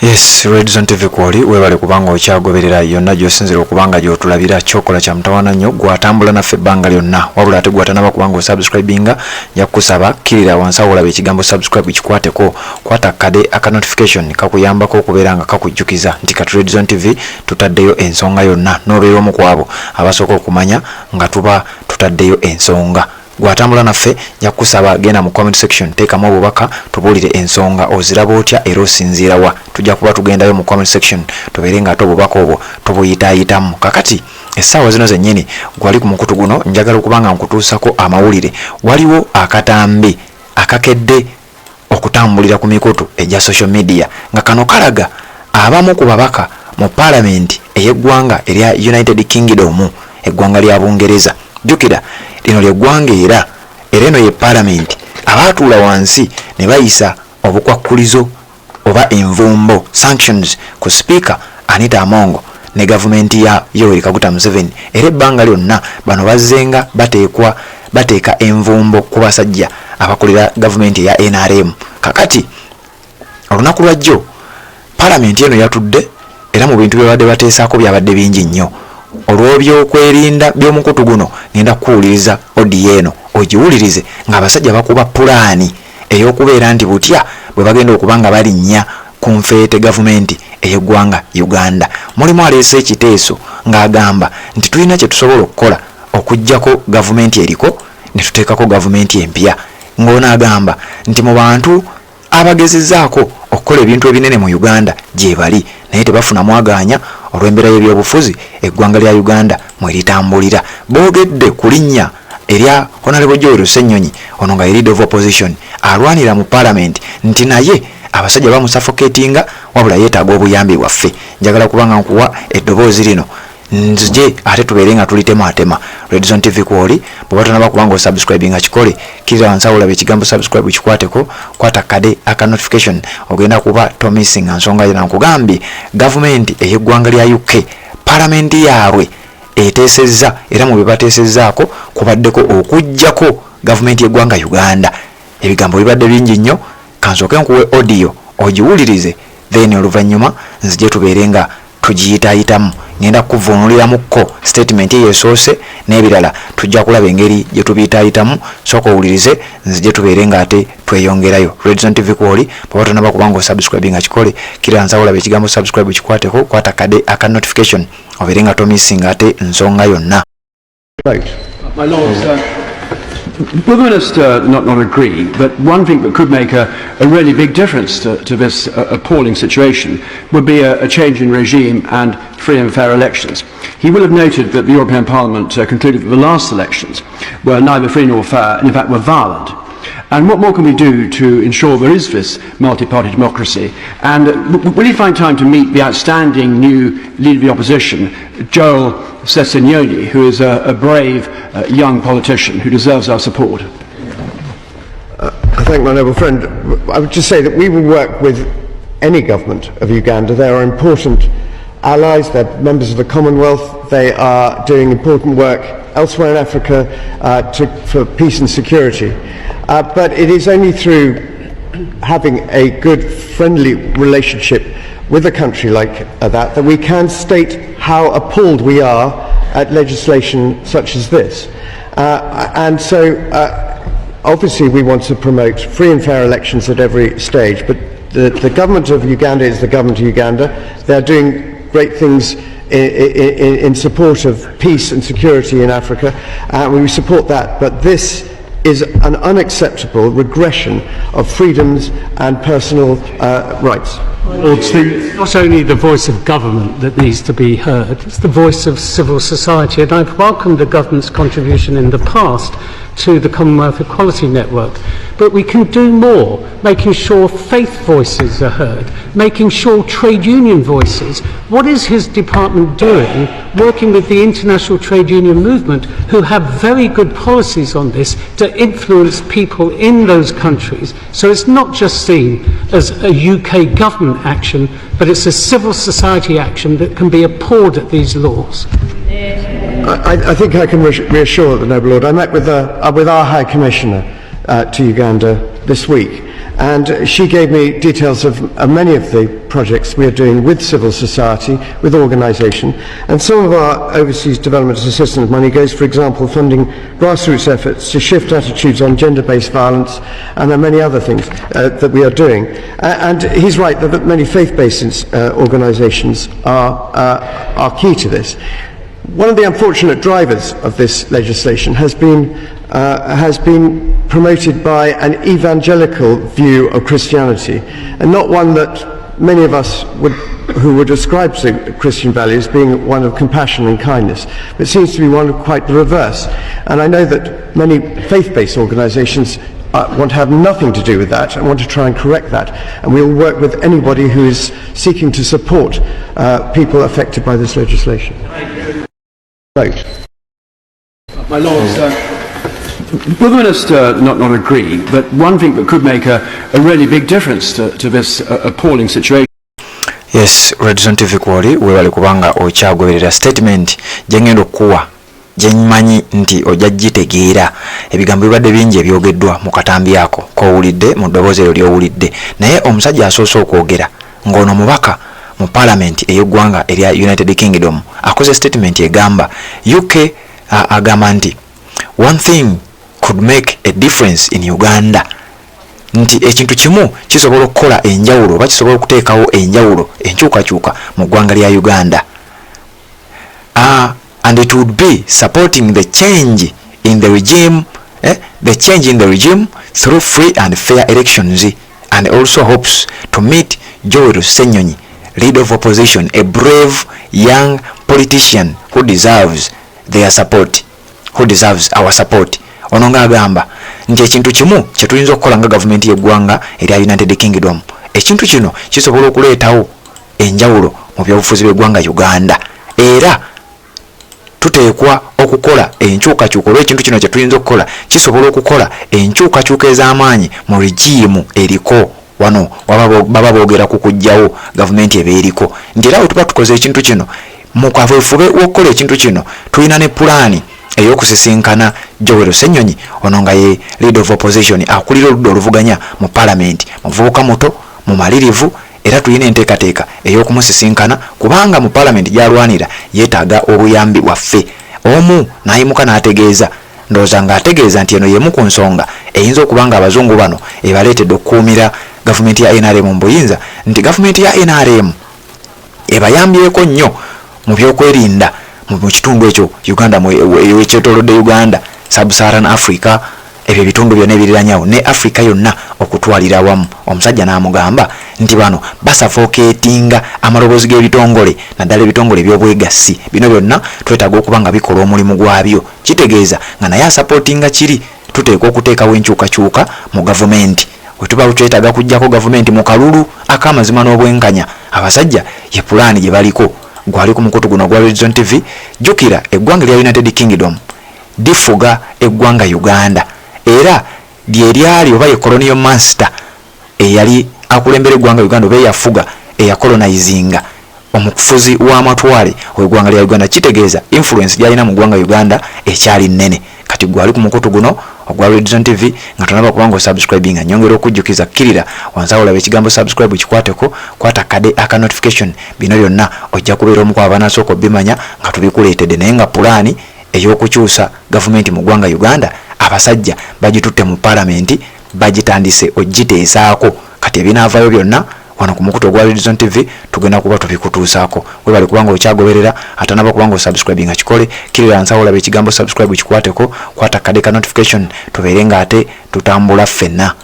Yes, Redzone TV kwoli webale kubanga okyagoberera yonna gy'osinzira okubanga gy'otulabira kyokola kya mutawaana nnyo gwatambula naffe ebbanga lyonna wabula ate gwatanaba kubanga osubscribinga nja kukusaba kkirira wansi awo olaba ekigambo subscribe kikwateko kwata kade aka notification kakuyambako okubeera nga kakujjukiza nti kati Redzone TV tutaddeyo ensonga yonna n'obeera omu ku abo abasooka okumanya nga tuba tutaddeyo ensonga. Gwatambula naffe nja kukusaba genda mu comment section teekamu obubaka tubuulire ensonga oziraba otya era osinziirawa. Tujja kuba tugendayo mu comment section tubeere nga ate obubaka obwo tubuyitaayitamu. Kakati essaawa zino zennyini gwali ku mukutu guno njagala okubanga nkutuusako amawulire. Waliwo akatambi akakedde okutambulira ku mikutu egya social media nga kano kalaga abamu ku babaka mu parliament ey'eggwanga erya United Kingdom, eggwanga lya Bungereza. Jjukira lino ly'eggwanga era eno ye parliament abaatuula wansi ne bayisa obukwakkulizo oba envumbo sanctions ku speaker Anita Amongo ne gavumenti ya Yoweri Kaguta Museveni. Era ebbanga lyonna bano bazzenga bateeka envumbo ku basajja abakulira gavumenti ya NRM. Kakati olunaku lwajjo parliament eno yatudde era mu bintu byabadde bateesaako byabadde bingi nnyo. Olw'ebyokwerinda by'omukutu guno ngenda kuwuliriza odi eno ogiwulirize ng'abasajja bakuba pulaani ey'okubeera nti butya bwe bagenda okuba nga balinnya ku nfeete gavumenti ey'eggwanga Uganda. Mulimu aleese ekiteeso ng'agamba nti tulina kye tusobola okukola okuggyako gavumenti eriko ne tuteekako gavumenti empya. Ng'ono agamba nti mu bantu abagezezzaako okukola ebintu ebinene mu Uganda gye bali naye tebafuna mwagaanya olw'embeera y'ebyobufuzi eggwanga lya Uganda mwe litambulira. Boogedde ku linnya erya Honorable Joel Ssennyonyi ono nga leader of opposition alwanira mu parliament nti naye abasajja bamusuffocatinga wabula yeetaaga obuyambi bwaffe. Njagala kubanga nkuwa eddoboozi lino nzije ate tubeere nga tulitematema. Redzone TV kwoli bw'oba tonaba kubanga osubscribinga kikole kkirira wansi awo olaba ekigambo subscribe kikwateko kwata kade aka notification ogenda kuba tomissinga nsonga yonna. Nkugambye gavumenti ey'eggwanga lya UK paramenti yaabwe eteesezza era mu bye bateesezzaako kubaddeko okuggyako gavumenti y'eggwanga Uganda. Ebigambo bibadde bingi nnyo kansooke nkuwe audio ogiwulirize then oluvannyuma nzije tubeere nga tugiyitaayitamu. Ngenda kuvunuliramukko statement eyo esoose n'ebirala tujja kulaba engeri gye tubiyitaayitamu. Sooka owulirize nzije tubeere nga ate tweyongerayo. Redzone TV kwoli bw'oba tonaba kubanga osubscribinga kikole kkirira nsi awo olaba ekigambo subscribe kikwateko kwata kade aka notification obeere nga tomissinga ate nsonga yonna. My Lord, will the Minister not agree that one thing that could make a really big difference to this appalling situation would be a change in regime and free and fair elections? He will have noted that the European Parliament concluded that the last elections were neither free nor fair and in fact were violent. And what more can we do to ensure there is this multi-party democracy? And will you find time to meet the outstanding new leader of the opposition, Joel Ssennyonyi, who is a brave young politician who deserves our support? I thank my noble friend. I would just say that we will work with any government of Uganda. They are important allies, they're members of the Commonwealth, they are doing important work elsewhere in Africa for peace and security. But it is only through having a good, friendly relationship with a country like that we can state how appalled we are at legislation such as this. And so obviously we want to promote free and fair elections at every stage, but the government of Uganda is the government of Uganda. They're doing great things in support of peace and security in Africa, and we support that. But this is an unacceptable regression of freedoms and personal rights. It's not only the voice of government that needs to be heard, it's the voice of civil society. And I've welcomed the government's contribution in the past to the Commonwealth Equality Network. But we can do more, making sure faith voices are heard, making sure trade union voices. What is his department doing, working with the international trade union movement, who have very good policies on this to influence people in those countries? So it's not just seen as a UK government action, but it's a civil society action that can be appalled at these laws. I think I can reassure the noble lord. I met with our High Commissioner to Uganda this week, and she gave me details of many of the projects we are doing with civil society, with organisation, and some of our overseas development assistance money goes, for example, funding grassroots efforts to shift attitudes on gender-based violence, and there are many other things that we are doing. And he's right that many faith-based organisations are key to this. One of the unfortunate drivers of this legislation has been promoted by an evangelical view of Christianity, and not one that many of us who would ascribe to Christian values being one of compassion and kindness. But it seems to be one of quite the reverse. And I know that many faith-based organisations want to have nothing to do with that and want to try and correct that. And we will work with anybody who is seeking to support people affected by this legislation. Vote. My Lords, will the Minister not agree that one thing that could make a really big difference to this appalling situation? Yes, Redson TV kwoli webale kubanga okyagoberera statement jengendo kuwa jenyimanyi nti ojagitegeera ebigambo bibadde bingi ebyogeddwa mu katambi ako kowulidde mu ddoboozi eryo lyowulidde naye omusajja asoose okwogera ng'ono mubaka mu parliament ey'eggwanga erya United Kingdom akoze statement egamba UK agamba nti one thing could make a difference in Uganda nti ekintu kimu kisobola okukola enjawulo oba kisobola okuteekawo enjawulo enkyukakyuka mu ggwanga lya Uganda and it would be supporting the change in the regime through free and fair elections, and also hopes to meet Joel Senyonyi, leader of opposition, a brave young politician who deserves our support. Ononga agamba nti ekintu kimu kye tuyinza okukola nga gavumenti y'eggwanga erya United Kingdom, ekintu kino kisobola okuleetawo enjawulo mu byobufuzi bw'eggwanga Uganda, era tuteekwa okukola enkyukakyuka olw'ekintu kino kye tuyinza okukola kisobola okukola enkyukakyuka ez'amaanyi mu regimu eriko wano baba boogera ku kujjawo gavumenti eba eriko, nti era bwe tuba tukoze ekintu kino mu kaweefube w'okukola ekintu kino tulina ne pulaani ey'okusisinkana Joel Senyonyi ono nga ye leader of opposition akulira oludda oluvuganya mu parliament, muvubuka muto mumalirivu, era tulina enteekateeka ey'okumusisinkana kubanga mu parliament gy'alwanira yeetaaga obuyambi bwaffe. Omu n'ayimuka n'ategeeza, ndowooza ng'ategeeza nti eno y'emu ku nsonga eyinza okubanga abazungu bano ebaleetedde okukuumira gavumenti ya NRM mu buyinza, nti gavumenti ya NRM ebayambyeko nnyo mu byokwerinda mu kitundu ekyo Uganda ekyetoolodde Uganda, Sub-Saharan Africa, ebyo ebitundu byonna ebirirranyawo ne Africa yonna okutwalira wamu. Omusajja n'amugamba nti bano basafookeetinga amaloboozi g'ebitongole, naddala ebitongole eby'obwegassi. Bino byonna twetaaga okuba nga bikola omulimu gwabyo, kitegeeza nga naye asapootinga kiri. Tuteekwa okuteekawo enkyukakyuka mu gavumenti. Bwe tuba twetaaga kuggyako gavumenti mu kalulu ak'amazima n'obwenkanya, abasajja ye pulaani gye baliko. Gwali ku mukutu guno gwa Redson TV. Jjukira eggwanga lya United Kingdom difuga eggwanga Uganda, era lyeri oba ye colonial master eyali akulembera eggwanga Uganda oba yafuga eyakolonizinga omukufuzi w'amatwale w'eggwanga lya Uganda. Kitegeeza influence gyalina mu ggwanga Uganda ekyali nnene. Kati gwali ku mukutu guno ogwa Redson TV nga tonaba kubanga subscribing nyongera okujjukiza kirira wansi awo olaba ekigambo subscribe kikwateko, kwata kade aka notification. Bino byonna ojja kubeera omu ku abanasooka bimanya nga tubikuleetedde, naye nga pulaani ey'okukyusa gavumenti mu ggwanga Uganda abasajja bagitutte mu parliament, bagitandise ogiteesaako. Kati ebinaavaayo byonna wano ku mukutu ogwa Redson TV tugenda kuba tubikutuusaako. Webale kubanga okyagoberera, atanaba kubanga osubscribe nga kikole kirira wansi awo olaba ekigambo subscribe kikwateko, kwata kade ka notification tubeere nga ate tutambula ffenna.